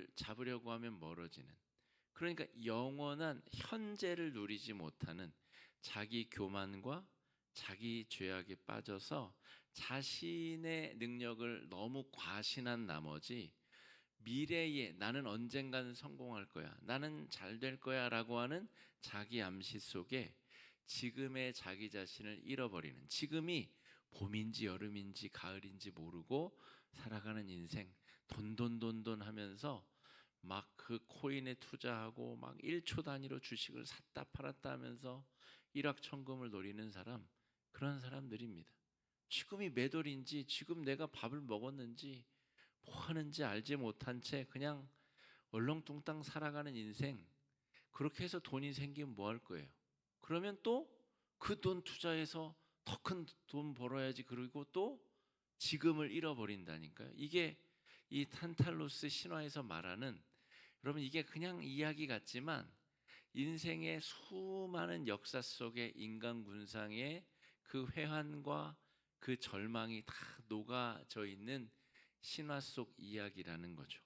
그거를 잡으려고 하면 멀어지는, 그러니까 영원한 현재를 누리지 못하는 자기 교만과 자기 죄악에 빠져서 자신의 능력을 너무 과신한 나머지 미래에 나는 언젠가는 성공할 거야, 나는 잘 될 거야 라고 하는 자기 암시 속에 지금의 자기 자신을 잃어버리는, 지금이 봄인지 여름인지 가을인지 모르고 살아가는 인생, 돈돈돈돈 하면서 막 그 코인에 투자하고 막 1초 단위로 주식을 샀다 팔았다 하면서 일확천금을 노리는 사람, 그런 사람들입니다. 지금이 몇 월인지, 지금 내가 밥을 먹었는지 뭐 하는지 알지 못한 채 그냥 얼렁뚱땅 살아가는 인생, 그렇게 해서 돈이 생기면 뭐 할 거예요? 그러면 또 그 돈 투자해서 더 큰 돈 벌어야지, 그리고 또 지금을 잃어버린다니까요. 이게 이 탄탈로스 신화에서 말하는, 여러분 이게 그냥 이야기 같지만 인생의 수많은 역사 속에 인간 군상의 그 회한과 그 절망이 다 녹아져 있는 신화 속 이야기라는 거죠.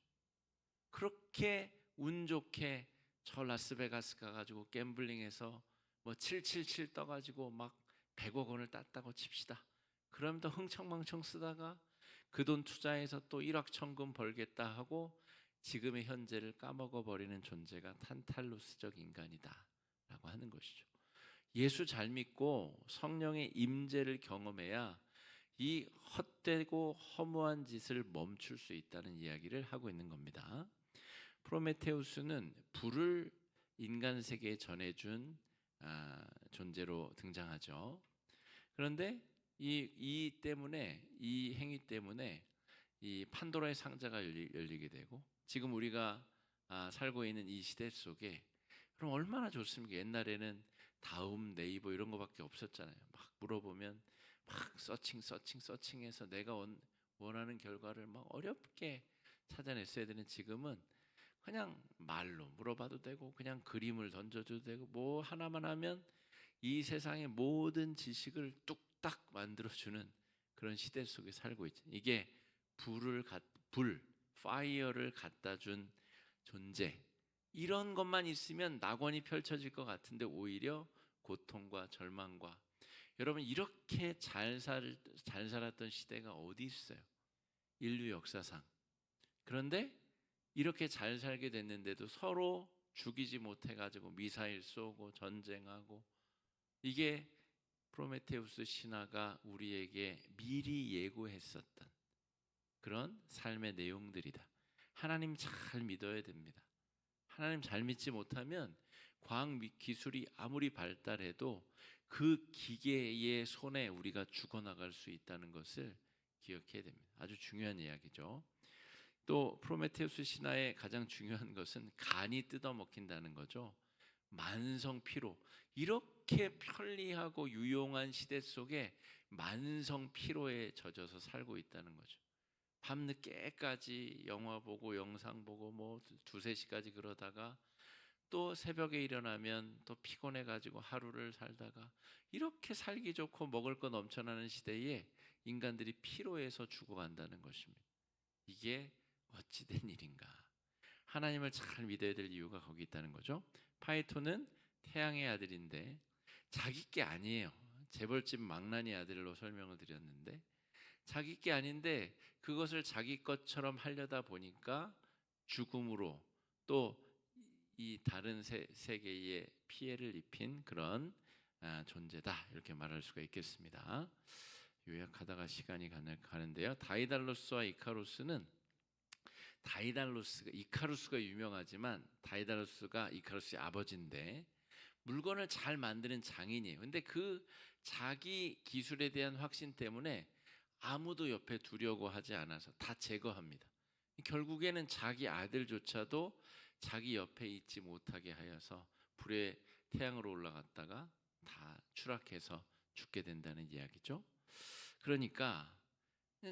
그렇게 운 좋게 저 라스베가스 가가지고 갬블링해서 뭐 777 떠가지고 막 100억 원을 땄다고 칩시다. 그럼 또 흥청망청 쓰다가 그 돈 투자해서 또 일확천금 벌겠다 하고 지금의 현재를 까먹어 버리는 존재가 탄탈루스적 인간이다 라고 하는 것이죠. 예수 잘 믿고 성령의 임재를 경험해야 이 헛되고 허무한 짓을 멈출 수 있다는 이야기를 하고 있는 겁니다. 프로메테우스는 불을 인간 세계에 전해준 존재로 등장하죠. 그런데 이 행위 때문에 이 판도라의 상자가 열리게 되고, 지금 우리가 살고 있는 이 시대 속에, 그럼 얼마나 좋습니까? 옛날에는 다음, 네이버 이런 거밖에 없었잖아요. 막 물어보면 막 서칭해서 내가 원하는 결과를 막 어렵게 찾아냈어야 되는, 지금은 그냥 말로 물어봐도 되고 그냥 그림을 던져줘도 되고 뭐 하나만 하면 이 세상의 모든 지식을 뚝딱 만들어주는 그런 시대 속에 살고 있죠. 이게 파이어를 갖다 준 존재, 이런 것만 있으면 낙원이 펼쳐질 것 같은데 오히려 고통과 절망과, 여러분 이렇게 잘 살았던 시대가 어디 있어요? 인류 역사상. 그런데 이렇게 잘 살게 됐는데도 서로 죽이지 못해가지고 미사일 쏘고 전쟁하고, 이게 프로메테우스 신화가 우리에게 미리 예고했었던 그런 삶의 내용들이다. 하나님 잘 믿어야 됩니다. 하나님 잘 믿지 못하면 과학 기술이 아무리 발달해도 그 기계의 손에 우리가 죽어나갈 수 있다는 것을 기억해야 됩니다. 아주 중요한 이야기죠. 또 프로메테우스 신화의 가장 중요한 것은 간이 뜯어먹힌다는 거죠. 만성 피로, 이렇게 편리하고 유용한 시대 속에 만성 피로에 젖어서 살고 있다는 거죠. 밤늦게까지 영화 보고 영상 보고 뭐 두세 시까지 그러다가 또 새벽에 일어나면 또 피곤해 가지고 하루를 살다가, 이렇게 살기 좋고 먹을 거 넘쳐나는 시대에 인간들이 피로해서 죽어간다는 것입니다. 이게 어찌된 일인가? 하나님을 잘 믿어야 될 이유가 거기 있다는 거죠. 파이톤은 태양의 아들인데 자기 게 아니에요. 재벌집 망나니 아들로 설명을 드렸는데 자기 게 아닌데 그것을 자기 것처럼 하려다 보니까 죽음으로 또 이 다른 세계에 피해를 입힌 그런 존재다, 이렇게 말할 수가 있겠습니다. 요약하다가 시간이 가는데요. 다이달로스와 이카루스는, 이카루스가 유명하지만 다이달로스가 이카루스의 아버지인데 물건을 잘 만드는 장인이에요. 근데 그 자기 기술에 대한 확신 때문에 아무도 옆에 두려고 하지 않아서 다 제거합니다. 결국에는 자기 아들조차도 자기 옆에 있지 못하게 하여서 불에 태양으로 올라갔다가 다 추락해서 죽게 된다는 이야기죠. 그러니까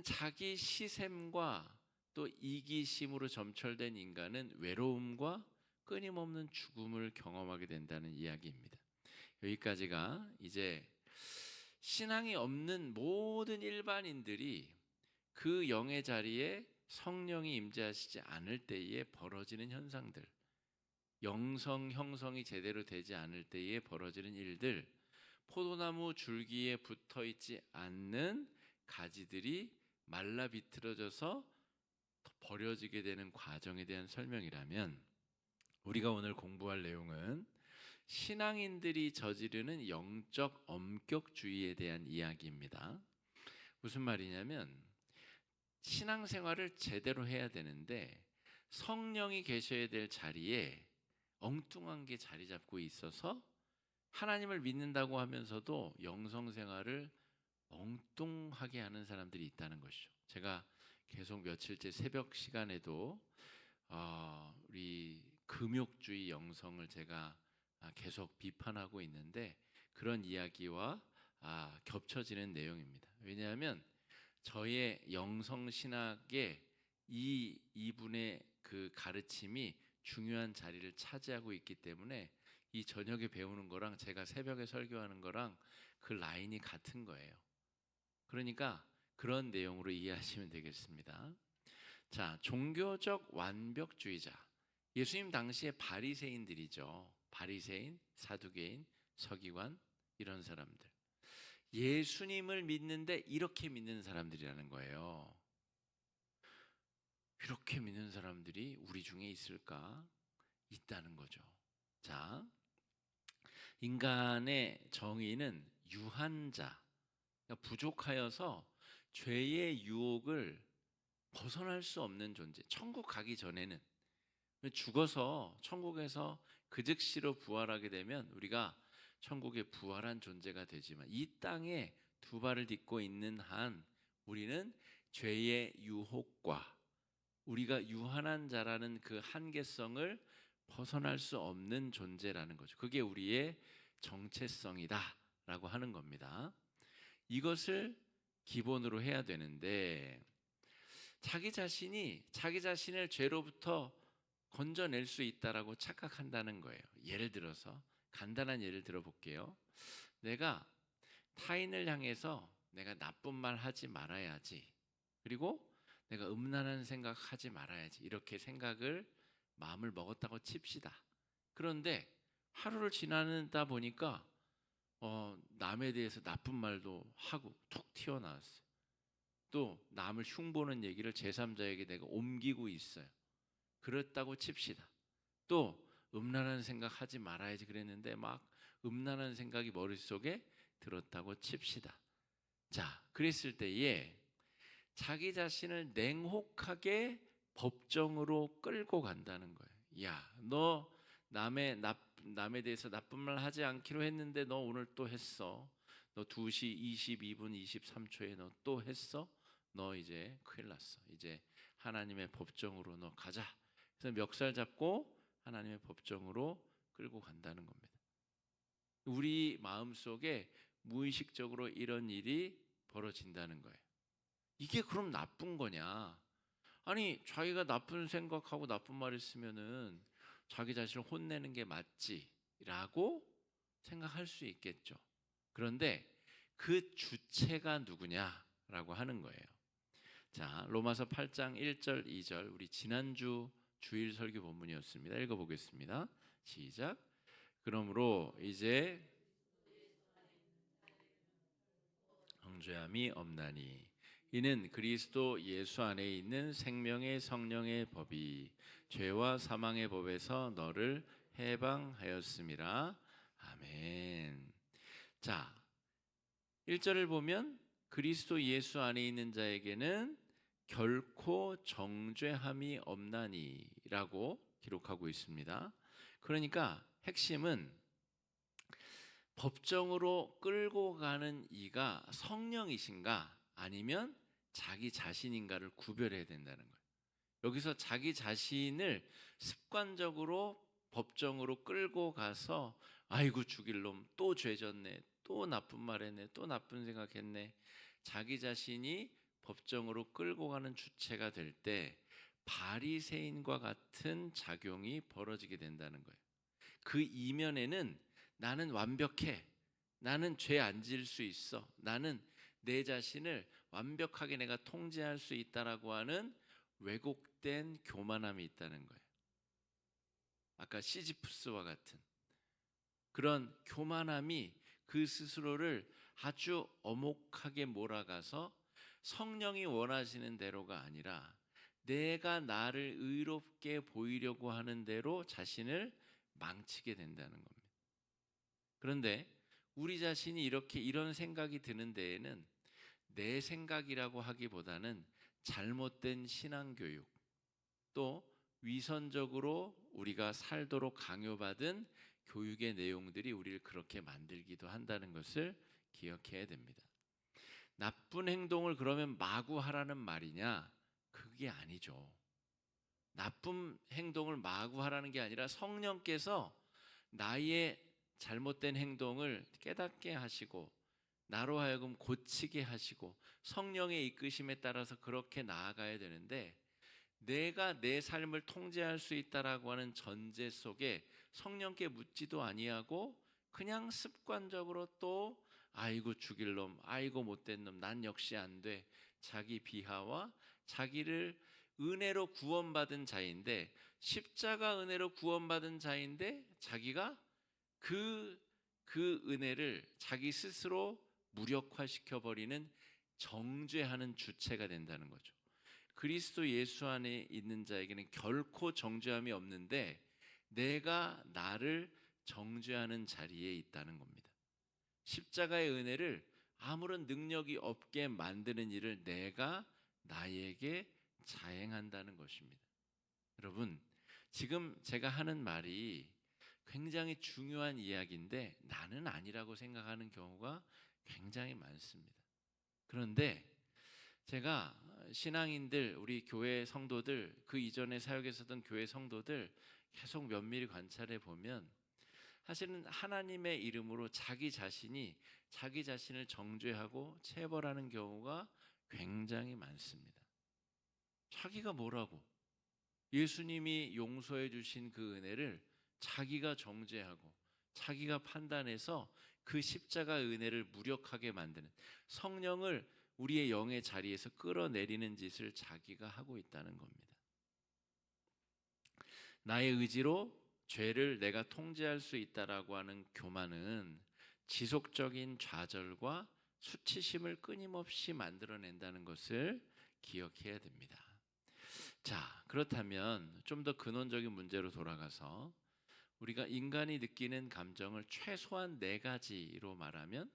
자기 시샘과 또 이기심으로 점철된 인간은 외로움과 끊임없는 죽음을 경험하게 된다는 이야기입니다. 여기까지가 이제 신앙이 없는 모든 일반인들이 그 영의 자리에 성령이 임재하시지 않을 때에 벌어지는 현상들, 영성 형성이 제대로 되지 않을 때에 벌어지는 일들, 포도나무 줄기에 붙어 있지 않는 가지들이 말라 비틀어져서 버려지게 되는 과정에 대한 설명이라면, 우리가 오늘 공부할 내용은 신앙인들이 저지르는 영적 엄격주의에 대한 이야기입니다. 무슨 말이냐면, 신앙생활을 제대로 해야 되는데 성령이 계셔야 될 자리에 엉뚱한 게 자리 잡고 있어서 하나님을 믿는다고 하면서도 영성생활을 엉뚱하게 하는 사람들이 있다는 것이죠. 제가 계속 며칠째 새벽 시간에도 우리 금욕주의 영성을 제가 계속 비판하고 있는데, 그런 이야기와 겹쳐지는 내용입니다. 왜냐하면 저의 영성신학의 이분의 그 가르침이 중요한 자리를 차지하고 있기 때문에 이 저녁에 배우는 거랑 제가 새벽에 설교하는 거랑 그 라인이 같은 거예요. 그러니까 그런 내용으로 이해하시면 되겠습니다. 자, 종교적 완벽주의자. 예수님 당시에 바리새인들이죠. 바리새인, 사두개인, 서기관, 이런 사람들. 예수님을 믿는데 이렇게 믿는 사람들이라는 거예요. 이렇게 믿는 사람들이 우리 중에 있을까? 있다는 거죠. 자, 인간의 정의는 유한자, 그러니까 부족하여서 죄의 유혹을 벗어날 수 없는 존재. 천국 가기 전에는 죽어서 천국에서 그 즉시로 부활하게 되면 우리가 천국에 부활한 존재가 되지만, 이 땅에 두 발을 딛고 있는 한 우리는 죄의 유혹과 우리가 유한한 자라는 그 한계성을 벗어날 수 없는 존재라는 거죠. 그게 우리의 정체성이다라고 하는 겁니다. 이것을 기본으로 해야 되는데, 자기 자신을 죄로부터 건져낼 수 있다라고 착각한다는 거예요. 예를 들어서 간단한 예를 들어볼게요. 내가 타인을 향해서 내가 나쁜 말 하지 말아야지, 그리고 내가 음란한 생각하지 말아야지, 이렇게 마음을 먹었다고 칩시다. 그런데 하루를 지나다 보니까 남에 대해서 나쁜 말도 하고 툭 튀어나왔어요. 또 남을 흉보는 얘기를 제3자에게 내가 옮기고 있어요. 그렇다고 칩시다. 또 음란한 생각 하지 말아야지 그랬는데 막 음란한 생각이 머릿속에 들었다고 칩시다. 자, 그랬을 때에 자기 자신을 냉혹하게 법정으로 끌고 간다는 거예요. 야, 너 남에 대해서 나쁜 말 하지 않기로 했는데 너 오늘 또 했어. 너 2시 22분 23초에 너 또 했어. 너 이제 큰일 났어. 이제 하나님의 법정으로 너 가자. 그래서 멱살 잡고 하나님의 법정으로 끌고 간다는 겁니다. 우리 마음속에 무의식적으로 이런 일이 벌어진다는 거예요. 이게 그럼 나쁜 거냐? 아니, 자기가 나쁜 생각하고 나쁜 말 했으면은 자기 자신을 혼내는 게 맞지라고 생각할 수 있겠죠. 그런데 그 주체가 누구냐라고 하는 거예요. 자, 로마서 8장 1절 2절, 우리 지난주 주일 설교 본문이었습니다. 읽어보겠습니다. 시작. 그러므로 이제 정죄함이 없나니 이는 그리스도 예수 안에 있는 생명의 성령의 법이 죄와 사망의 법에서 너를 해방하였음이라. 아멘. 자, 1절을 보면 그리스도 예수 안에 있는 자에게는 결코 정죄함이 없나니라고 기록하고 있습니다. 그러니까 핵심은 법정으로 끌고 가는 이가 성령이신가 아니면 자기 자신인가를 구별해야 된다는 거예요. 여기서 자기 자신을 습관적으로 법정으로 끌고 가서 아이고 죽일 놈, 또 죄졌네, 또 나쁜 말 했네, 또 나쁜 생각했네, 자기 자신이 법정으로 끌고 가는 주체가 될 때 바리새인과 같은 작용이 벌어지게 된다는 거예요. 그 이면에는 나는 완벽해, 나는 죄 안 지을 수 있어, 나는 내 자신을 완벽하게 내가 통제할 수 있다라고 하는 왜곡된 교만함이 있다는 거예요. 아까 시지프스와 같은 그런 교만함이 그 스스로를 아주 엄혹하게 몰아가서 성령이 원하시는 대로가 아니라 내가 나를 의롭게 보이려고 하는 대로 자신을 망치게 된다는 겁니다. 그런데 우리 자신이 이렇게 이런 생각이 드는 데에는 내 생각이라고 하기보다는 잘못된 신앙교육, 또 위선적으로 우리가 살도록 강요받은 교육의 내용들이 우리를 그렇게 만들기도 한다는 것을 기억해야 됩니다. 나쁜 행동을 그러면 마구 하라는 말이냐? 그게 아니죠. 나쁜 행동을 마구 하라는 게 아니라 성령께서 나의 잘못된 행동을 깨닫게 하시고 나로 하여금 고치게 하시고 성령의 이끄심에 따라서 그렇게 나아가야 되는데, 내가 내 삶을 통제할 수 있다라고 하는 전제 속에 성령께 묻지도 아니하고 그냥 습관적으로 또 아이고 죽일 놈, 아이고 못된 놈, 난 역시 안 돼, 자기 비하와 자기를 은혜로 구원받은 자인데, 십자가 은혜로 구원받은 자인데 자기가 그 은혜를 자기 스스로 무력화시켜 버리는 정죄하는 주체가 된다는 거죠. 그리스도 예수 안에 있는 자에게는 결코 정죄함이 없는데 내가 나를 정죄하는 자리에 있다는 겁니다. 십자가의 은혜를 아무런 능력이 없게 만드는 일을 내가 나에게 자행한다는 것입니다. 여러분, 지금 제가 하는 말이 굉장히 중요한 이야기인데 나는 아니라고 생각하는 경우가 굉장히 많습니다. 그런데 제가 신앙인들, 우리 교회 성도들, 그 이전에 사역에 있었던 교회 성도들 계속 면밀히 관찰해 보면 사실은 하나님의 이름으로 자기 자신이 자기 자신을 정죄하고 체벌하는 경우가 굉장히 많습니다. 자기가 뭐라고? 예수님이 용서해 주신 그 은혜를 자기가 정죄하고 자기가 판단해서 그 십자가 은혜를 무력하게 만드는, 성령을 우리의 영의 자리에서 끌어내리는 짓을 자기가 하고 있다는 겁니다. 나의 의지로 죄를 내가 통제할 수 있다라고 하는 교만은 지속적인 좌절과 수치심을 끊임없이 만들어낸다는 것을 기억해야 됩니다. 자, 그렇다면 좀 더 근원적인 문제로 돌아가서 우리가 인간이 느끼는 감정을 최소한 4가지로 말하면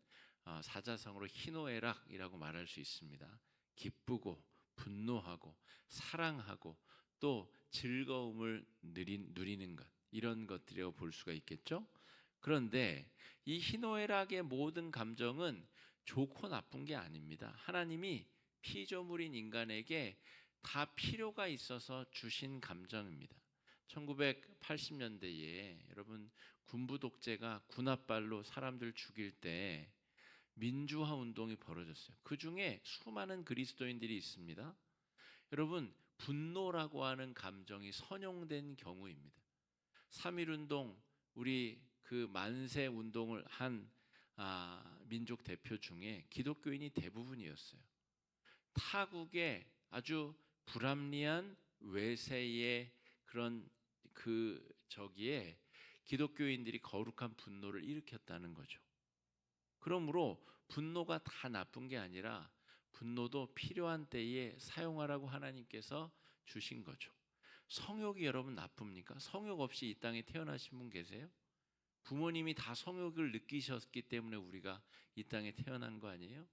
사자성어로 희노애락이라고 말할 수 있습니다. 기쁘고 분노하고 사랑하고 또 즐거움을 누리는 것, 이런 것들이라고 볼 수가 있겠죠. 그런데 이 희노애락의 모든 감정은 좋고 나쁜 게 아닙니다. 하나님이 피조물인 인간에게 다 필요가 있어서 주신 감정입니다. 1980년대에 여러분 군부 독재가 군합발로 사람들 죽일 때 민주화 운동이 벌어졌어요. 그 중에 수많은 그리스도인들이 있습니다. 여러분, 분노라고 하는 감정이 선용된 경우입니다. 3.1 운동, 우리 그 만세 운동을 한 민족 대표 중에 기독교인이 대부분이었어요. 타국의 아주 불합리한 외세의 그런 저기에 기독교인들이 거룩한 분노를 일으켰다는 거죠. 그러므로 분노가 다 나쁜 게 아니라 분노도 필요한 때에 사용하라고 하나님께서 주신 거죠. 성욕이 여러분 나쁩니까? 성욕 없이 이 땅에 태어나신 분 계세요? 부모님이 다 성욕을 느끼셨기 때문에 우리가 이 땅에 태어난 거 아니에요?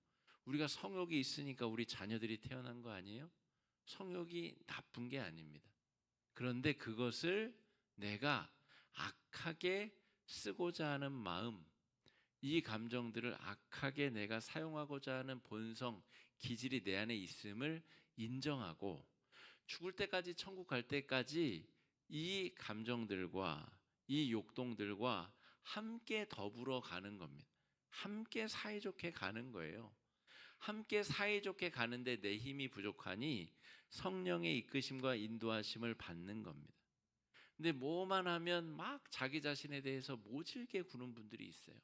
우리가 성욕이 있으니까 우리 자녀들이 태어난 거 아니에요? 성욕이 나쁜 게 아닙니다. 그런데 그것을 내가 악하게 쓰고자 하는 마음, 이 감정들을 악하게 내가 사용하고자 하는 본성, 기질이 내 안에 있음을 인정하고 죽을 때까지, 천국 갈 때까지 이 감정들과 이 욕동들과 함께 더불어 가는 겁니다. 함께 사이좋게 가는 거예요. 함께 사이좋게 가는데 내 힘이 부족하니 성령의 이끄심과 인도하심을 받는 겁니다. 근데 뭐만 하면 막 자기 자신에 대해서 모질게 구는 분들이 있어요.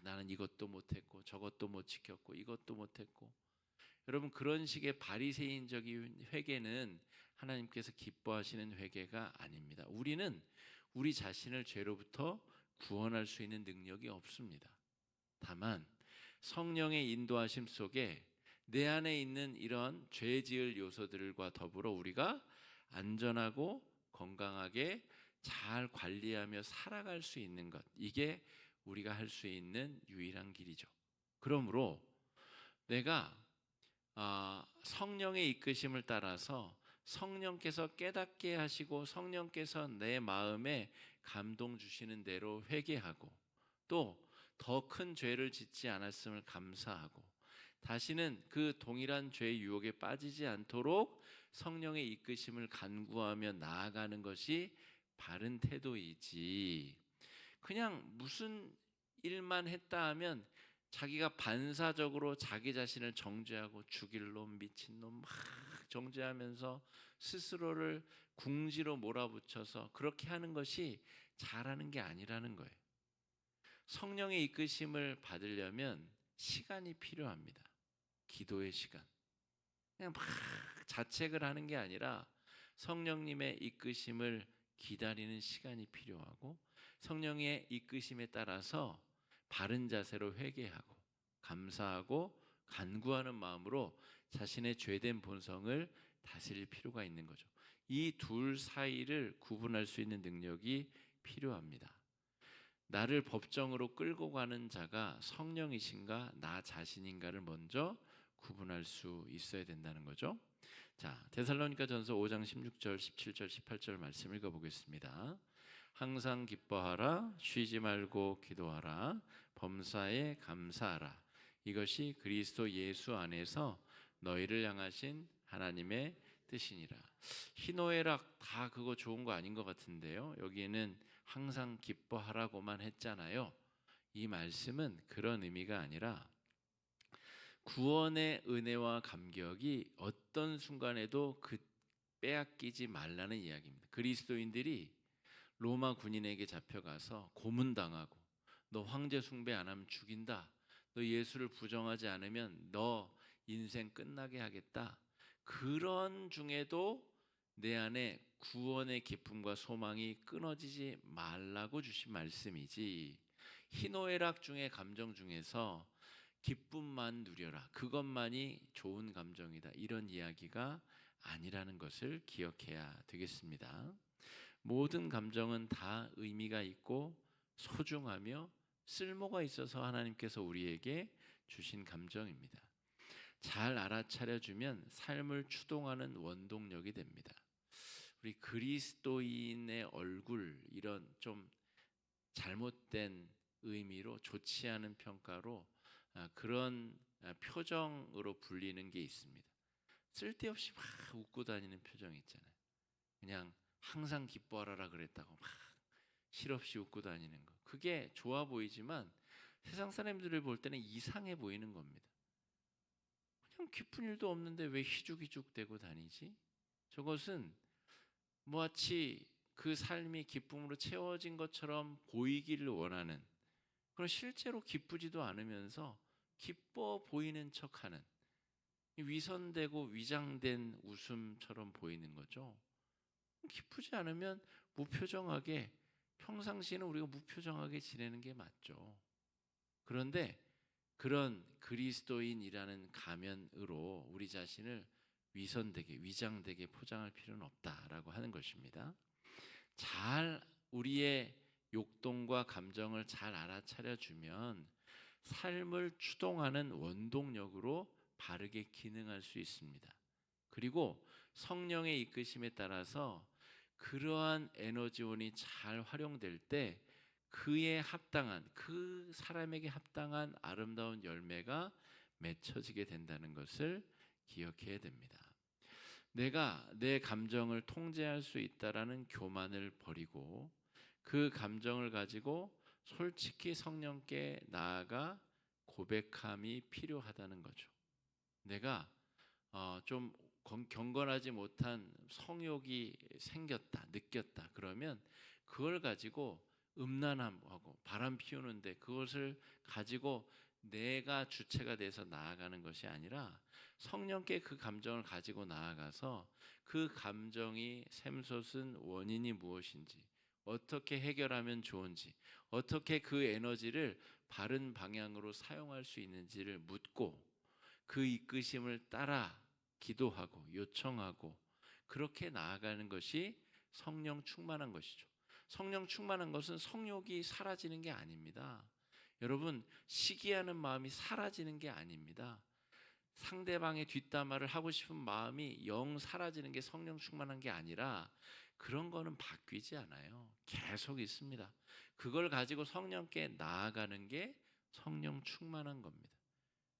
나는 이것도 못했고 저것도 못 지켰고 이것도 못했고. 여러분, 그런 식의 바리새인적인 회개는 하나님께서 기뻐하시는 회개가 아닙니다. 우리는 우리 자신을 죄로부터 구원할 수 있는 능력이 없습니다. 다만 성령의 인도하심 속에 내 안에 있는 이런 죄 지을 요소들과 더불어 우리가 안전하고 건강하게 잘 관리하며 살아갈 수 있는 것, 이게 우리가 할 수 있는 유일한 길이죠. 그러므로 내가 성령의 이끄심을 따라서 성령께서 깨닫게 하시고 성령께서 내 마음에 감동 주시는 대로 회개하고, 또 더 큰 죄를 짓지 않았음을 감사하고 다시는 그 동일한 죄의 유혹에 빠지지 않도록 성령의 이끄심을 간구하며 나아가는 것이 바른 태도이지, 그냥 무슨 일만 했다 하면 자기가 반사적으로 자기 자신을 정죄하고 죽일 놈, 미친 놈 막 정죄하면서 스스로를 궁지로 몰아붙여서 그렇게 하는 것이 잘하는 게 아니라는 거예요. 성령의 이끄심을 받으려면 시간이 필요합니다. 기도의 시간. 그냥 막 자책을 하는 게 아니라 성령님의 이끄심을 기다리는 시간이 필요하고, 성령의 이끄심에 따라서 바른 자세로 회개하고 감사하고 간구하는 마음으로 자신의 죄된 본성을 다스릴 필요가 있는 거죠. 이 둘 사이를 구분할 수 있는 능력이 필요합니다. 나를 법정으로 끌고 가는 자가 성령이신가 나 자신인가를 먼저 구분할 수 있어야 된다는 거죠. 자, 데살로니가전서 5장 16절, 17절, 18절 말씀 읽어보겠습니다. 항상 기뻐하라, 쉬지 말고 기도하라, 범사에 감사하라. 이것이 그리스도 예수 안에서 너희를 향하신 하나님의 뜻이니라. 희노애락 다 그거 좋은 거 아닌 것 같은데요. 여기에는 항상 기뻐하라고만 했잖아요. 이 말씀은 그런 의미가 아니라 구원의 은혜와 감격이 어떤 순간에도 빼앗기지 말라는 이야기입니다. 그리스도인들이 로마 군인에게 잡혀가서 고문당하고 너 황제 숭배 안 하면 죽인다, 너 예수를 부정하지 않으면 너 인생 끝나게 하겠다, 그런 중에도 내 안에 구원의 기쁨과 소망이 끊어지지 말라고 주신 말씀이지, 희노애락 중의 감정 중에서 기쁨만 누려라, 그것만이 좋은 감정이다, 이런 이야기가 아니라는 것을 기억해야 되겠습니다. 모든 감정은 다 의미가 있고 소중하며 쓸모가 있어서 하나님께서 우리에게 주신 감정입니다. 잘 알아차려주면 삶을 추동하는 원동력이 됩니다. 우리 그리스도인의 얼굴, 이런 좀 잘못된 의미로 좋지 않은 평가로 그런 표정으로 불리는 게 있습니다. 쓸데없이 막 웃고 다니는 표정 있잖아요. 그냥 항상 기뻐하라 그랬다고 막 실없이 웃고 다니는 거. 그게 좋아 보이지만 세상 사람들이 볼 때는 이상해 보이는 겁니다. 그냥 기쁜 일도 없는데 왜 희죽희죽 대고 다니지? 저것은 마치 그 삶이 기쁨으로 채워진 것처럼 보이기를 원하는, 그런 실제로 기쁘지도 않으면서 기뻐 보이는 척하는 위선되고 위장된 웃음처럼 보이는 거죠. 기쁘지 않으면 무표정하게, 평상시에는 우리가 무표정하게 지내는 게 맞죠. 그런데 그런 그리스도인이라는 가면으로 우리 자신을 위선되게 위장되게 포장할 필요는 없다라고 하는 것입니다. 잘 우리의 욕동과 감정을 잘 알아차려 주면 삶을 추동하는 원동력으로 바르게 기능할 수 있습니다. 그리고 성령의 이끄심에 따라서 그러한 에너지원이 잘 활용될 때 그에 합당한, 그 사람에게 합당한 아름다운 열매가 맺혀지게 된다는 것을 기억해야 됩니다. 내가 내 감정을 통제할 수 있다라는 교만을 버리고 그 감정을 가지고 솔직히 성령께 나아가 고백함이 필요하다는 거죠. 내가 좀 경건하지 못한 성욕이 생겼다, 느꼈다, 그러면 그걸 가지고 음란함하고 바람 피우는데 그것을 가지고 내가 주체가 돼서 나아가는 것이 아니라 성령께 그 감정을 가지고 나아가서 그 감정이 샘솟은 원인이 무엇인지, 어떻게 해결하면 좋은지, 어떻게 그 에너지를 바른 방향으로 사용할 수 있는지를 묻고 그 이끄심을 따라 기도하고 요청하고 그렇게 나아가는 것이 성령 충만한 것이죠. 성령 충만한 것은 성욕이 사라지는 게 아닙니다. 여러분, 시기하는 마음이 사라지는 게 아닙니다. 상대방의 뒷담화를 하고 싶은 마음이 영 사라지는 게 성령 충만한 게 아니라 그런 거는 바뀌지 않아요. 계속 있습니다. 그걸 가지고 성령께 나아가는 게 성령 충만한 겁니다.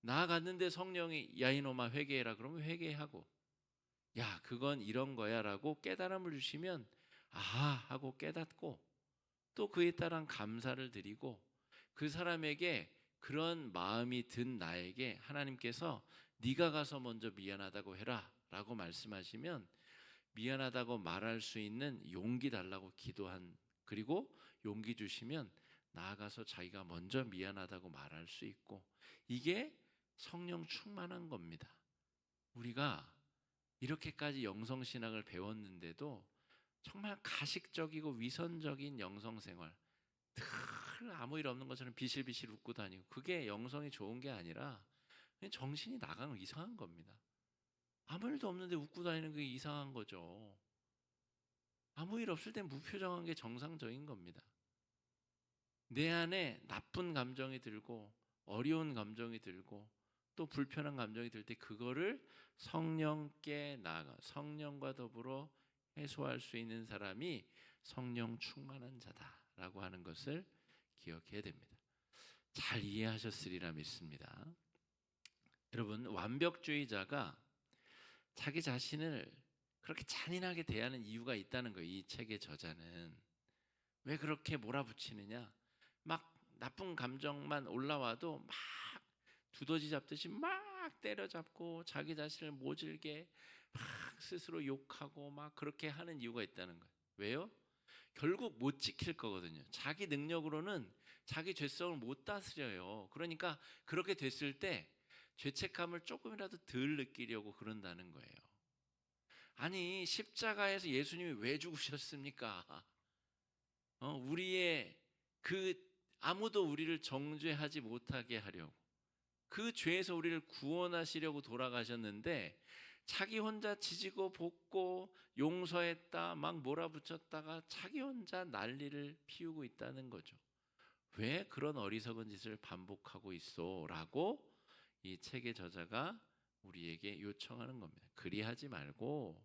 나아갔는데 성령이 야 이놈아 회개해라 그러면 회개하고, 야 그건 이런 거야 라고 깨달음을 주시면 아하 하고 깨닫고, 또 그에 따른 감사를 드리고, 그 사람에게 그런 마음이 든 나에게 하나님께서 네가 가서 먼저 미안하다고 해라 라고 말씀하시면 미안하다고 말할 수 있는 용기 달라고 기도한, 그리고 용기 주시면 나아가서 자기가 먼저 미안하다고 말할 수 있고, 이게 성령 충만한 겁니다. 우리가 이렇게까지 영성신학을 배웠는데도 정말 가식적이고 위선적인 영성생활, 늘 아무 일 없는 것처럼 비실비실 웃고 다니고, 그게 영성이 좋은 게 아니라 그냥 정신이 나간 이상한 겁니다. 아무 일도 없는데 웃고 다니는 게 이상한 거죠. 아무 일 없을 땐 무표정한 게 정상적인 겁니다. 내 안에 나쁜 감정이 들고 어려운 감정이 들고 또 불편한 감정이 들 때 그거를 성령께 나아가 성령과 더불어 해소할 수 있는 사람이 성령 충만한 자다라고 하는 것을 기억해야 됩니다. 잘 이해하셨으리라 믿습니다. 여러분, 완벽주의자가 자기 자신을 그렇게 잔인하게 대하는 이유가 있다는 거예요. 이 책의 저자는 왜 그렇게 몰아붙이느냐, 막 나쁜 감정만 올라와도 막 두더지 잡듯이 막 때려잡고 자기 자신을 모질게 막 스스로 욕하고 막 그렇게 하는 이유가 있다는 거예요. 왜요? 결국 못 지킬 거거든요. 자기 능력으로는 자기 죄성을 못 다스려요. 그러니까 그렇게 됐을 때 죄책감을 조금이라도 덜 느끼려고 그런다는 거예요. 아니, 십자가에서 예수님이 왜 죽으셨습니까? 우리의 그 아무도 우리를 정죄하지 못하게 하려고, 그 죄에서 우리를 구원하시려고 돌아가셨는데 자기 혼자 지지고 볶고 용서했다 막 몰아붙였다가 자기 혼자 난리를 피우고 있다는 거죠. 왜 그런 어리석은 짓을 반복하고 있어? 라고 이 책의 저자가 우리에게 요청하는 겁니다. 그리하지 말고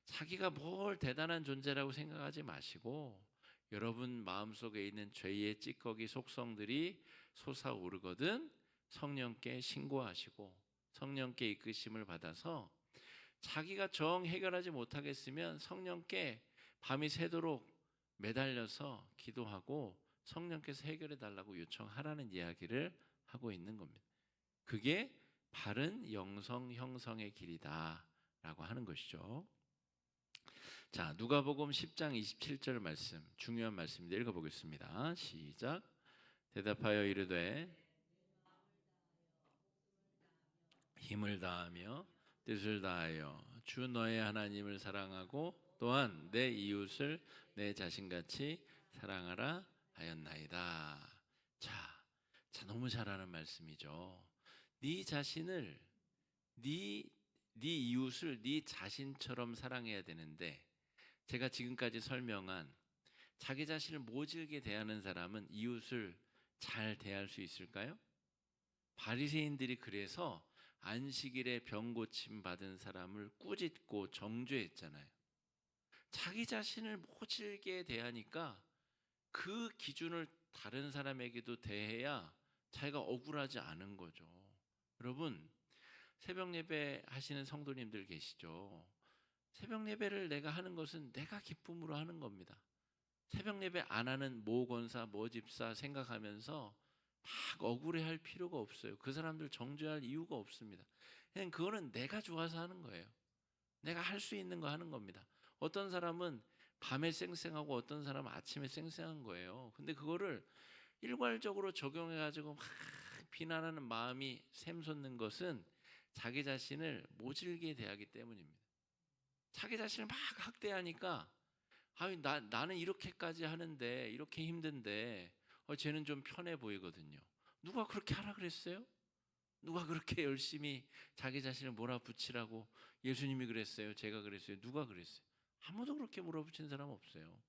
자기가 뭘 대단한 존재라고 생각하지 마시고, 여러분 마음속에 있는 죄의 찌꺼기 속성들이 솟아오르거든 성령께 신고하시고 성령께 이끄심을 받아서 자기가 정 해결하지 못하겠으면 성령께 밤이 새도록 매달려서 기도하고 성령께서 해결해 달라고 요청하라는 이야기를 하고 있는 겁니다. 그게 바른 영성 형성의 길이다라고 하는 것이죠. 자, 누가복음 10장 27절 말씀, 중요한 말씀인데 읽어보겠습니다. 시작. 대답하여 이르되 힘을 다하며 뜻을 다하여 주 너의 하나님을 사랑하고 또한 내 이웃을 내 자신같이 사랑하라 하였나이다. 자, 너무 잘하는 말씀이죠. 네 자신을, 네 이웃을 네 자신처럼 사랑해야 되는데, 제가 지금까지 설명한 자기 자신을 모질게 대하는 사람은 이웃을 잘 대할 수 있을까요? 바리새인들이 그래서 안식일에 병 고침 받은 사람을 꾸짖고 정죄했잖아요. 자기 자신을 모질게 대하니까 그 기준을 다른 사람에게도 대해야 자기가 억울하지 않은 거죠. 여러분, 새벽 예배 하시는 성도님들 계시죠? 새벽 예배를 내가 하는 것은 내가 기쁨으로 하는 겁니다. 새벽 예배 안 하는 모 권사, 모 집사 생각하면서 막 억울해할 필요가 없어요. 그 사람들 정죄할 이유가 없습니다. 그냥 그거는 내가 좋아서 하는 거예요. 내가 할 수 있는 거 하는 겁니다. 어떤 사람은 밤에 쌩쌩하고 어떤 사람은 아침에 쌩쌩한 거예요. 근데 그거를 일괄적으로 적용해가지고 막 비난하는 마음이 샘솟는 것은 자기 자신을 모질게 대하기 때문입니다. 자기 자신을 막 학대하니까 나는 이렇게까지 하는데 이렇게 힘든데 쟤는 좀 편해 보이거든요. 누가 그렇게 하라 그랬어요? 누가 그렇게 열심히 자기 자신을 몰아붙이라고 예수님이 그랬어요? 제가 그랬어요? 누가 그랬어요? 아무도 그렇게 몰아붙이는 사람 없어요.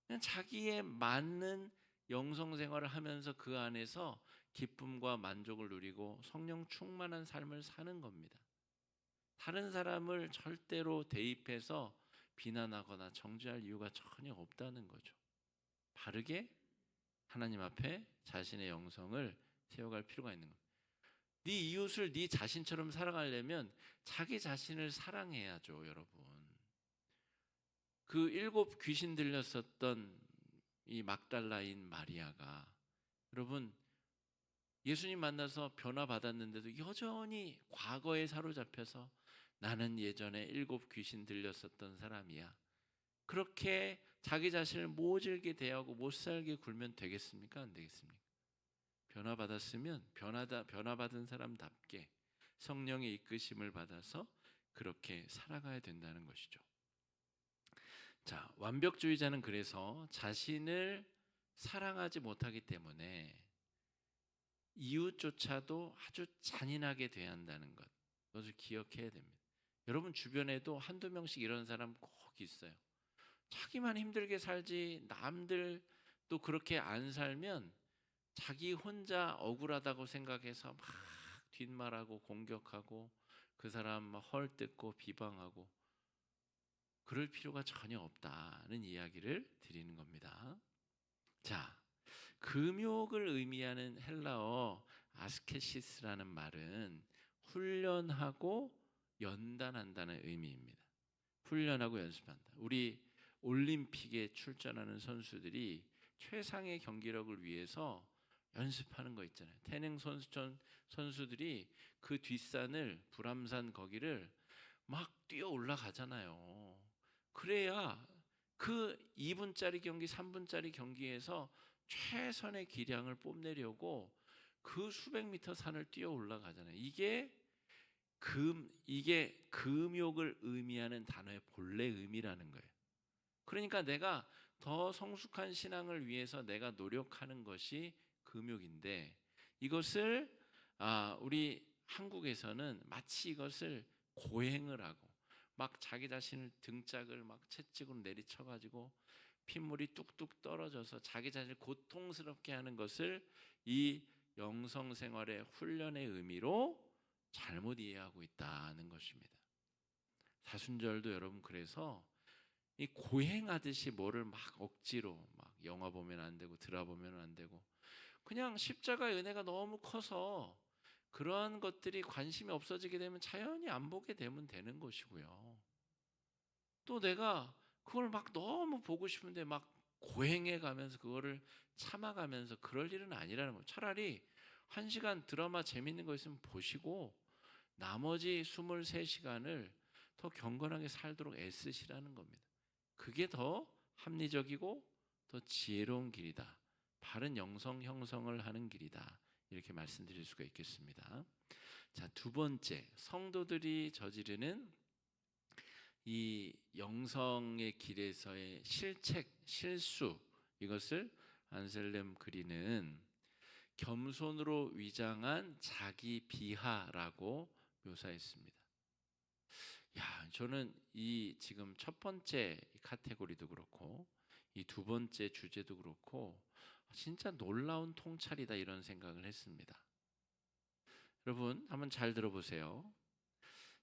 그냥 자기에 맞는 영성 생활을 하면서 그 안에서 기쁨과 만족을 누리고 성령 충만한 삶을 사는 겁니다. 다른 사람을 절대로 대입해서 비난하거나 정죄할 이유가 전혀 없다는 거죠. 바르게 하나님 앞에 자신의 영성을 세워갈 필요가 있는 겁니다. 네 이웃을 네 자신처럼 사랑하려면 자기 자신을 사랑해야죠, 여러분. 그 7 귀신 들렸었던 이 막달라인 마리아가, 여러분, 예수님 만나서 변화받았는데도 여전히 과거에 사로잡혀서 나는 예전에 7 귀신 들렸었던 사람이야, 그렇게 자기 자신을 모질게 대하고 못살게 굴면 되겠습니까? 안 되겠습니까? 변화받았으면 변화받은 사람답게 성령의 이끄심을 받아서 그렇게 살아가야 된다는 것이죠. 자, 완벽주의자는 그래서 자신을 사랑하지 못하기 때문에 이웃조차도 아주 잔인하게 대한다는 것, 그것을 기억해야 됩니다. 여러분 주변에도 한두 명씩 이런 사람 꼭 있어요. 자기만 힘들게 살지 남들도 그렇게 안 살면 자기 혼자 억울하다고 생각해서 막 뒷말하고 공격하고 그 사람 막 헐뜯고 비방하고, 그럴 필요가 전혀 없다는 이야기를 드리는 겁니다. 자, 금욕을 의미하는 헬라어 아스케시스라는 말은 훈련하고 연단한다는 의미입니다. 훈련하고 연습한다. 우리 올림픽에 출전하는 선수들이 최상의 경기력을 위해서 연습하는 거 있잖아요. 태능 선수들이 그 뒷산을, 불암산 거기를 막 뛰어 올라가잖아요. 그래야 그 2분짜리 경기, 3분짜리 경기에서 최선의 기량을 뽐내려고 그 수백 미터 산을 뛰어 올라가잖아요. 이게 금욕을 의미하는 단어의 본래 의미라는 거예요. 그러니까 내가 더 성숙한 신앙을 위해서 내가 노력하는 것이 금욕인데, 이것을 우리 한국에서는 마치 이것을 고행을 하고 막 자기 자신을 등짝을 막 채찍으로 내리쳐가지고 핏물이 뚝뚝 떨어져서 자기 자신을 고통스럽게 하는 것을 이 영성생활의 훈련의 의미로 잘못 이해하고 있다는 것입니다. 사순절도 여러분 그래서 이 고행하듯이 뭐를 막 억지로 막 영화 보면 안 되고 드라 보면 안 되고, 그냥 십자가의 은혜가 너무 커서 그러한 것들이 관심이 없어지게 되면 자연히 안 보게 되면 되는 것이고요. 또 내가 그걸 막 너무 보고 싶은데 막 고행해 가면서 그거를 참아가면서 그럴 일은 아니라는 거예요. 차라리 1시간 드라마 재밌는 거 있으면 보시고 나머지 23시간을 더 경건하게 살도록 애쓰시라는 겁니다. 그게 더 합리적이고 더 지혜로운 길이다. 바른 영성 형성을 하는 길이다. 이렇게 말씀드릴 수가 있겠습니다. 자, 두 번째, 성도들이 저지르는 이 영성의 길에서의 실수, 이것을 안셀렘 그리는 겸손으로 위장한 자기 비하라고 묘사했습니다. 저는 이 지금 첫 번째 카테고리도 그렇고 이 두 번째 주제도 그렇고 진짜 놀라운 통찰이다, 이런 생각을 했습니다. 여러분 한번 잘 들어보세요.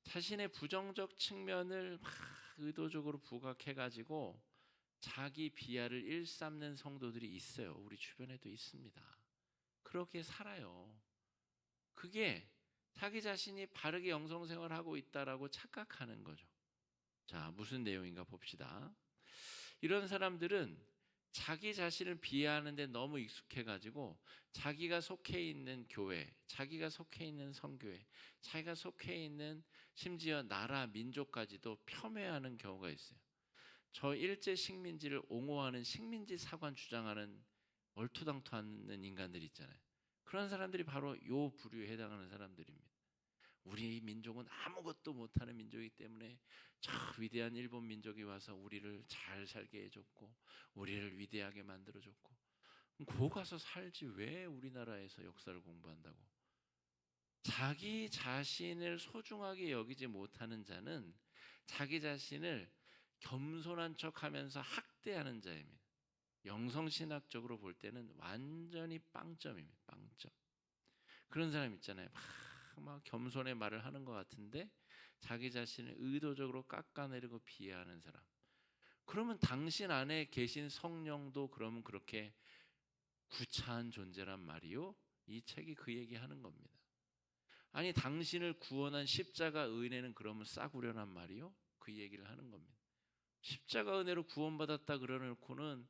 자신의 부정적 측면을 막 의도적으로 부각해가지고 자기 비하를 일삼는 성도들이 있어요. 우리 주변에도 있습니다. 그렇게 살아요. 그게 자기 자신이 바르게 영성생활을 하고 있다라고 착각하는 거죠. 자, 무슨 내용인가 봅시다. 이런 사람들은 자기 자신을 비하하는데 너무 익숙해가지고 자기가 속해 있는 교회, 자기가 속해 있는 성교회, 자기가 속해 있는 심지어 나라, 민족까지도 폄훼하는 경우가 있어요. 저 일제 식민지를 옹호하는 식민지 사관 주장하는 얼토당토하는 인간들 있잖아요. 그런 사람들이 바로 요 부류에 해당하는 사람들입니다. 우리 민족은 아무것도 못하는 민족이기 때문에 저 위대한 일본 민족이 와서 우리를 잘 살게 해줬고 우리를 위대하게 만들어줬고, 거 가서 살지 왜 우리나라에서 역사를 공부한다고. 자기 자신을 소중하게 여기지 못하는 자는 자기 자신을 겸손한 척하면서 학대하는 자입니다. 영성신학적으로 볼 때는 완전히 빵점입니다. 빵점. 그런 사람 있잖아요. 막 겸손의 말을 하는 것 같은데 자기 자신을 의도적으로 깎아내리고 비하하는 사람. 그러면 당신 안에 계신 성령도 그러면 그렇게 구차한 존재란 말이요? 이 책이 그 얘기하는 겁니다. 아니 당신을 구원한 십자가 은혜는 그러면 싸구려란 말이요? 그 얘기를 하는 겁니다. 십자가 은혜로 구원받았다 그러놓고는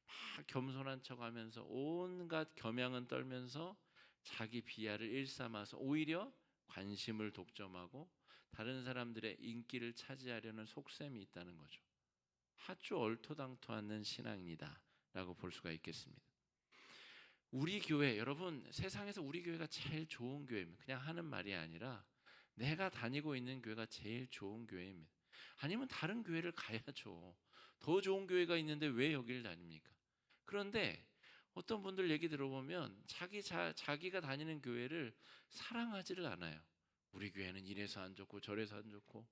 막 겸손한 척하면서 온갖 겸양은 떨면서 자기 비하를 일삼아서 오히려 관심을 독점하고 다른 사람들의 인기를 차지하려는 속셈이 있다는 거죠. 아주 얼토당토않는 신앙이다 라고 볼 수가 있겠습니다. 우리 교회, 여러분 세상에서 우리 교회가 제일 좋은 교회입니다. 그냥 하는 말이 아니라 내가 다니고 있는 교회가 제일 좋은 교회입니다. 아니면 다른 교회를 가야죠. 더 좋은 교회가 있는데 왜 여기를 다닙니까? 그런데 어떤 분들 얘기 들어보면 자기가 다니는 교회를 사랑하지를 않아요. 우리 교회는 이래서 안 좋고 저래서 안 좋고.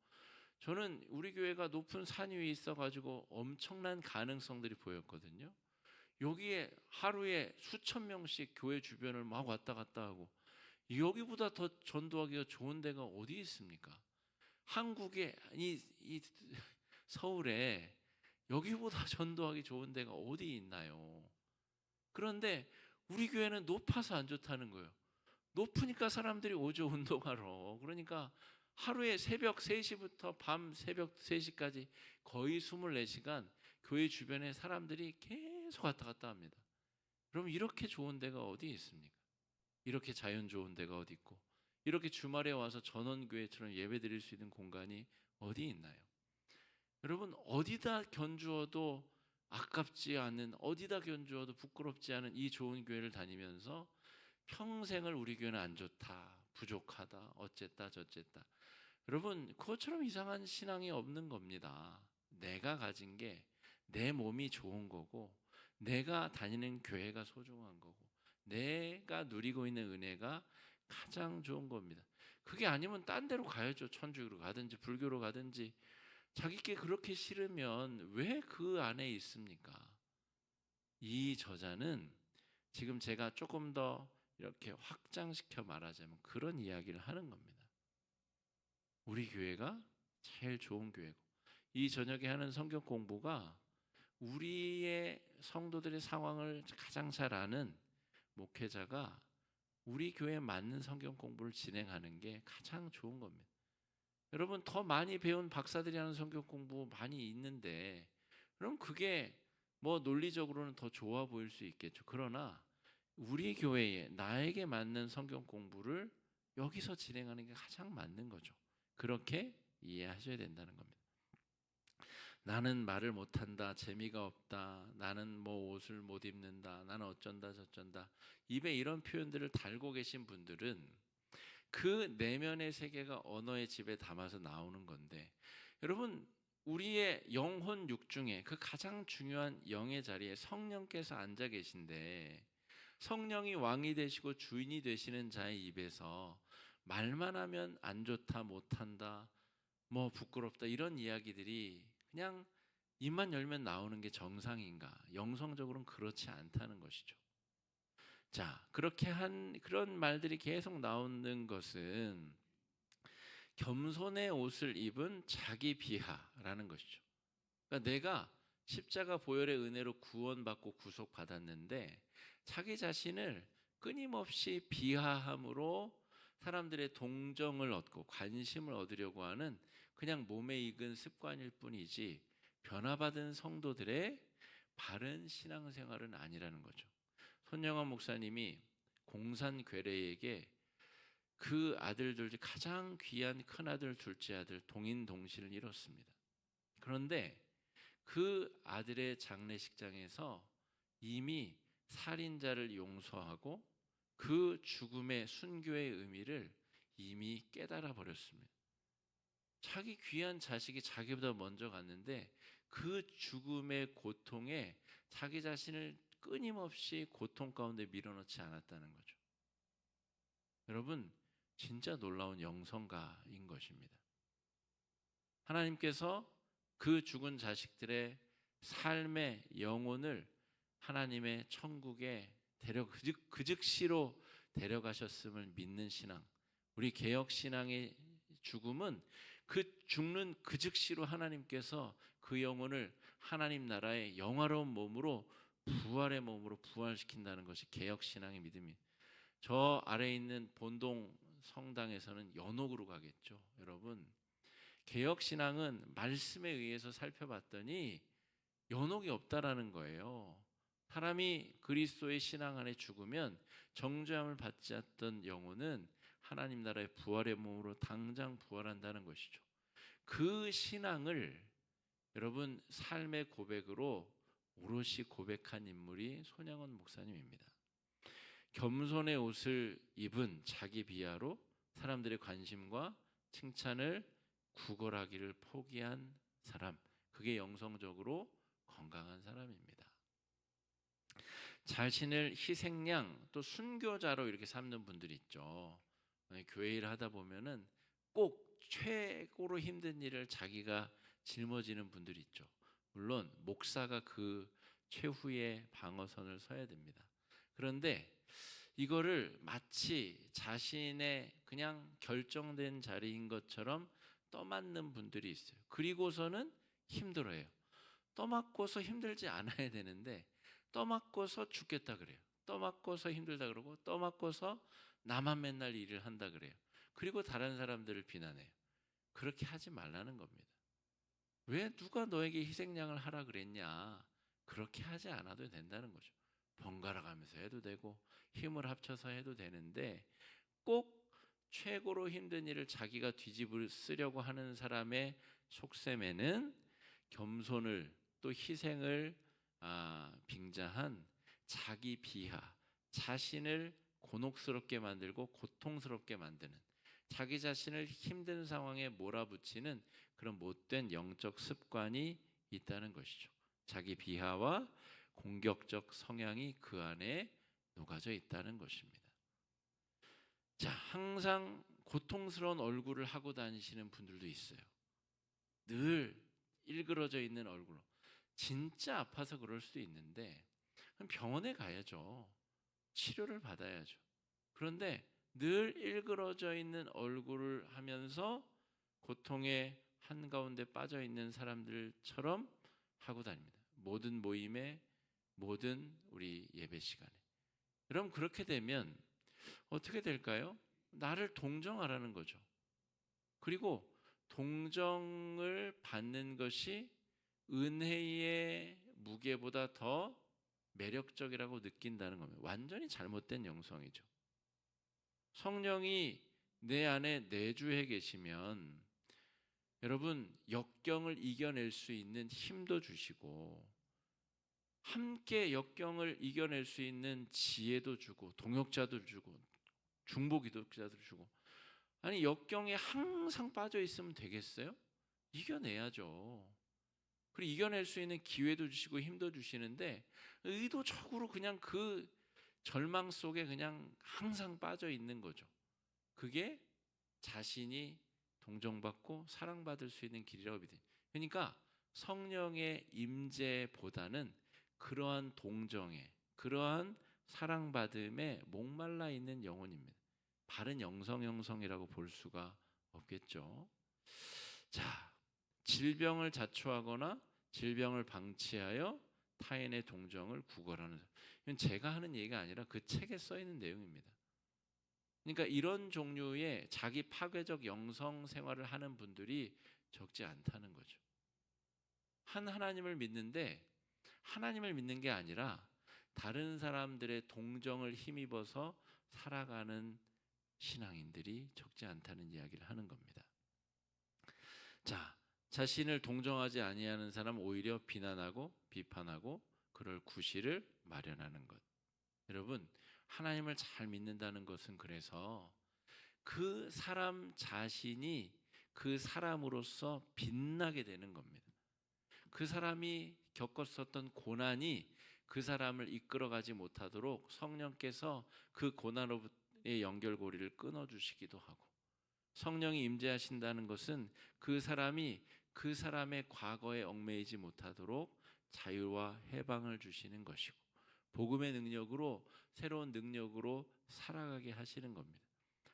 저는 우리 교회가 높은 산 위에 있어가지고 엄청난 가능성들이 보였거든요. 여기에 하루에 수천 명씩 교회 주변을 막 왔다 갔다 하고, 여기보다 더 전도하기가 좋은 데가 어디 있습니까? 한국에 이 서울에 여기보다 전도하기 좋은 데가 어디 있나요? 그런데 우리 교회는 높아서 안 좋다는 거예요. 높으니까 사람들이 오죠, 운동하러. 그러니까 하루에 새벽 3시부터 밤 새벽 3시까지 거의 24시간 교회 주변에 사람들이 계속 왔다 갔다 합니다. 그럼 이렇게 좋은 데가 어디 있습니까? 이렇게 자연 좋은 데가 어디 있고, 이렇게 주말에 와서 전원교회처럼 예배 드릴 수 있는 공간이 어디 있나요? 여러분, 어디다 견주어도 아깝지 않은, 어디다 견주어도 부끄럽지 않은 이 좋은 교회를 다니면서 평생을 우리 교회는 안 좋다, 부족하다, 어쨌다 저쨌다. 여러분, 그것처럼 이상한 신앙이 없는 겁니다. 내가 가진 게 내 몸이 좋은 거고, 내가 다니는 교회가 소중한 거고, 내가 누리고 있는 은혜가 가장 좋은 겁니다. 그게 아니면 딴 데로 가야죠. 천주교로 가든지 불교로 가든지. 자기께 그렇게 싫으면 왜 그 안에 있습니까? 이 저자는 지금 제가 조금 더 이렇게 확장시켜 말하자면 그런 이야기를 하는 겁니다. 우리 교회가 제일 좋은 교회고, 이 저녁에 하는 성경 공부가 우리의 성도들의 상황을 가장 잘 아는 목회자가 우리 교회에 맞는 성경 공부를 진행하는 게 가장 좋은 겁니다. 여러분, 더 많이 배운 박사들이 하는 성경 공부 많이 있는데, 그럼 그게 뭐 논리적으로는 더 좋아 보일 수 있겠죠. 그러나 우리 교회에 나에게 맞는 성경 공부를 여기서 진행하는 게 가장 맞는 거죠. 그렇게 이해하셔야 된다는 겁니다. 나는 말을 못한다, 재미가 없다, 나는 뭐 옷을 못 입는다, 나는 어쩐다 저쩐다, 입에 이런 표현들을 달고 계신 분들은 그 내면의 세계가 언어의 집에 담아서 나오는 건데, 여러분 우리의 영혼 육중에 그 가장 중요한 영의 자리에 성령께서 앉아 계신데, 성령이 왕이 되시고 주인이 되시는 자의 입에서 말만 하면 안 좋다, 못한다, 뭐 부끄럽다 이런 이야기들이 그냥 입만 열면 나오는 게 정상인가? 영성적으로는 그렇지 않다는 것이죠. 자, 그렇게 한 그런 말들이 계속 나오는 것은 겸손의 옷을 입은 자기 비하라는 것이죠. 그러니까 내가 십자가 보혈의 은혜로 구원받고 구속받았는데 자기 자신을 끊임없이 비하함으로 사람들의 동정을 얻고 관심을 얻으려고 하는 그냥 몸에 익은 습관일 뿐이지 변화받은 성도들의 바른 신앙생활은 아니라는 거죠. 손영환 목사님이 공산 괴뢰에게 그 아들들 중 가장 귀한 큰아들 둘째 아들 동인동실을 잃었습니다. 그런데 그 아들의 장례식장에서 이미 살인자를 용서하고 그 죽음의 순교의 의미를 이미 깨달아 버렸습니다. 자기 귀한 자식이 자기보다 먼저 갔는데 그 죽음의 고통에 자기 자신을 끊임없이 고통 가운데 밀어넣지 않았다는 거죠. 여러분, 진짜 놀라운 영성가인 것입니다. 하나님께서 그 죽은 자식들의 삶의 영혼을 하나님의 천국에 그 즉시로 데려가셨음을 믿는 신앙. 우리 개혁 신앙의 죽음은 그 죽는 그 즉시로 하나님께서 그 영혼을 하나님 나라의 영화로운 몸으로 부활의 몸으로 부활시킨다는 것이 개혁 신앙의 믿음이에요. 저 아래에 있는 본동 성당에서는 연옥으로 가겠죠. 여러분, 개혁 신앙은 말씀에 의해서 살펴봤더니 연옥이 없다라는 거예요. 사람이 그리스도의 신앙 안에 죽으면 정죄함을 받지 않던 영혼은 하나님 나라의 부활의 몸으로 당장 부활한다는 것이죠. 그 신앙을 여러분 삶의 고백으로 오롯이 고백한 인물이 손양원 목사님입니다. 겸손의 옷을 입은 자기 비하로 사람들의 관심과 칭찬을 구걸하기를 포기한 사람, 그게 영성적으로 건강한 사람입니다. 자신을 희생양 또 순교자로 이렇게 삼는 분들이 있죠. 교회 일을 하다 보면은 꼭 최고로 힘든 일을 자기가 짊어지는 분들이 있죠. 물론 목사가 그 최후의 방어선을 서야 됩니다. 그런데 이거를 마치 자신의 그냥 결정된 자리인 것처럼 떠맡는 분들이 있어요. 그리고서는 힘들어요. 떠맡고서 힘들지 않아야 되는데 떠맡고서 죽겠다 그래요. 떠맡고서 힘들다 그러고 떠맡고서 나만 맨날 일을 한다 그래요. 그리고 다른 사람들을 비난해요. 그렇게 하지 말라는 겁니다. 왜 누가 너에게 희생양을 하라 그랬냐? 그렇게 하지 않아도 된다는 거죠. 번갈아 가면서 해도 되고 힘을 합쳐서 해도 되는데 꼭 최고로 힘든 일을 자기가 뒤집어 쓰려고 하는 사람의 속셈에는 겸손을 또 희생을 빙자한 자기 비하, 자신을 곤혹스럽게 만들고 고통스럽게 만드는 자기 자신을 힘든 상황에 몰아붙이는 그런 못된 영적 습관이 있다는 것이죠. 자기 비하와 공격적 성향이 그 안에 녹아져 있다는 것입니다. 자, 항상 고통스러운 얼굴을 하고 다니시는 분들도 있어요. 늘 일그러져 있는 얼굴로. 진짜 아파서 그럴 수도 있는데 그럼 병원에 가야죠. 치료를 받아야죠. 그런데 늘 일그러져 있는 얼굴을 하면서 고통의 한가운데 빠져 있는 사람들처럼 하고 다닙니다. 모든 모임에, 모든 우리 예배 시간에. 그럼 그렇게 되면 어떻게 될까요? 나를 동정하라는 거죠. 그리고 동정을 받는 것이 은혜의 무게보다 더 매력적이라고 느낀다는 겁니다. 완전히 잘못된 영성이죠. 성령이 내 안에 내주해 계시면 여러분 역경을 이겨낼 수 있는 힘도 주시고 함께 역경을 이겨낼 수 있는 지혜도 주고 동역자도 주고 중보 기도자들 주고 아니 역경에 항상 빠져 있으면 되겠어요? 이겨내야죠. 그리고 이겨낼 수 있는 기회도 주시고 힘도 주시는데 의도적으로 그냥 그 절망 속에 그냥 항상 빠져 있는 거죠. 그게 자신이 동정받고 사랑받을 수 있는 길이라고 믿어요. 그러니까 성령의 임재보다는 그러한 동정에 그러한 사랑받음에 목말라 있는 영혼입니다. 바른 영성이라고 볼 수가 없겠죠. 자, 질병을 자초하거나 질병을 방치하여 타인의 동정을 구걸하는 이건 제가 하는 얘기가 아니라 그 책에 써 있는 내용입니다. 그러니까 이런 종류의 자기 파괴적 영성 생활을 하는 분들이 적지 않다는 거죠. 하나님을 믿는데 하나님을 믿는 게 아니라 다른 사람들의 동정을 힘입어서 살아가는 신앙인들이 적지 않다는 이야기를 하는 겁니다. 자, 자신을 동정하지 아니하는 사람 오히려 비난하고 비판하고 그럴 구실을 마련하는 것. 여러분, 하나님을 잘 믿는다는 것은 그래서 그 사람 자신이 그 사람으로서 빛나게 되는 겁니다. 그 사람이 겪었었던 고난이 그 사람을 이끌어가지 못하도록 성령께서 그 고난으로부터의 연결고리를 끊어주시기도 하고, 성령이 임재하신다는 것은 그 사람이 그 사람의 과거에 얽매이지 못하도록 자유와 해방을 주시는 것이고, 복음의 능력으로 새로운 능력으로 살아가게 하시는 겁니다.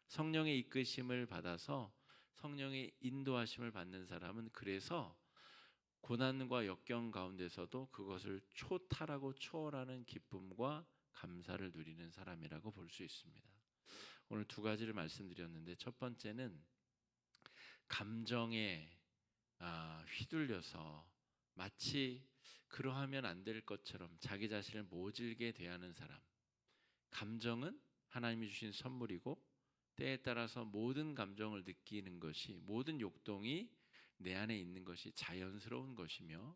성령의 이끄심을 받아서 성령의 인도하심을 받는 사람은 그래서 고난과 역경 가운데서도 그것을 초탈하고 초월하는 기쁨과 감사를 누리는 사람이라고 볼 수 있습니다. 오늘 두 가지를 말씀드렸는데, 첫 번째는 감정에 휘둘려서 마치 그러하면 안 될 것처럼 자기 자신을 모질게 대하는 사람. 감정은 하나님이 주신 선물이고 때에 따라서 모든 감정을 느끼는 것이, 모든 욕동이 내 안에 있는 것이 자연스러운 것이며,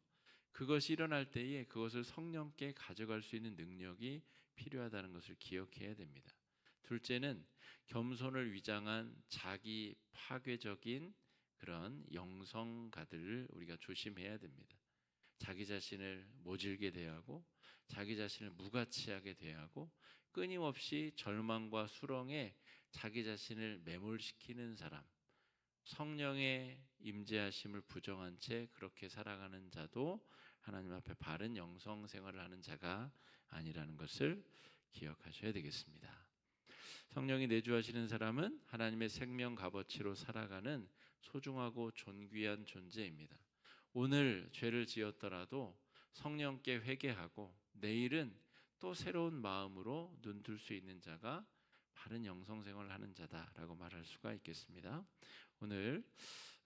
그것이 일어날 때에 그것을 성령께 가져갈 수 있는 능력이 필요하다는 것을 기억해야 됩니다. 둘째는 겸손을 위장한 자기 파괴적인 그런 영성가들을 우리가 조심해야 됩니다. 자기 자신을 모질게 대하고 자기 자신을 무가치하게 대하고 끊임없이 절망과 수렁에 자기 자신을 매몰시키는 사람, 성령의 임재하심을 부정한 채 그렇게 살아가는 자도 하나님 앞에 바른 영성 생활을 하는 자가 아니라는 것을 기억하셔야 되겠습니다. 성령이 내주하시는 사람은 하나님의 생명 값어치로 살아가는 소중하고 존귀한 존재입니다. 오늘 죄를 지었더라도 성령께 회개하고 내일은 또 새로운 마음으로 눈뜰 수 있는 자가 바른 영성생활을 하는 자다라고 말할 수가 있겠습니다. 오늘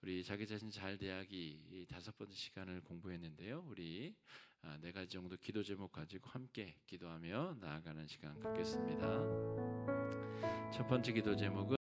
우리 자기 자신 잘 대하기 다섯 번째 시간을 공부했는데요. 우리 네 가지 정도 기도 제목 가지고 함께 기도하며 나아가는 시간 갖겠습니다. 첫 번째 기도 제목은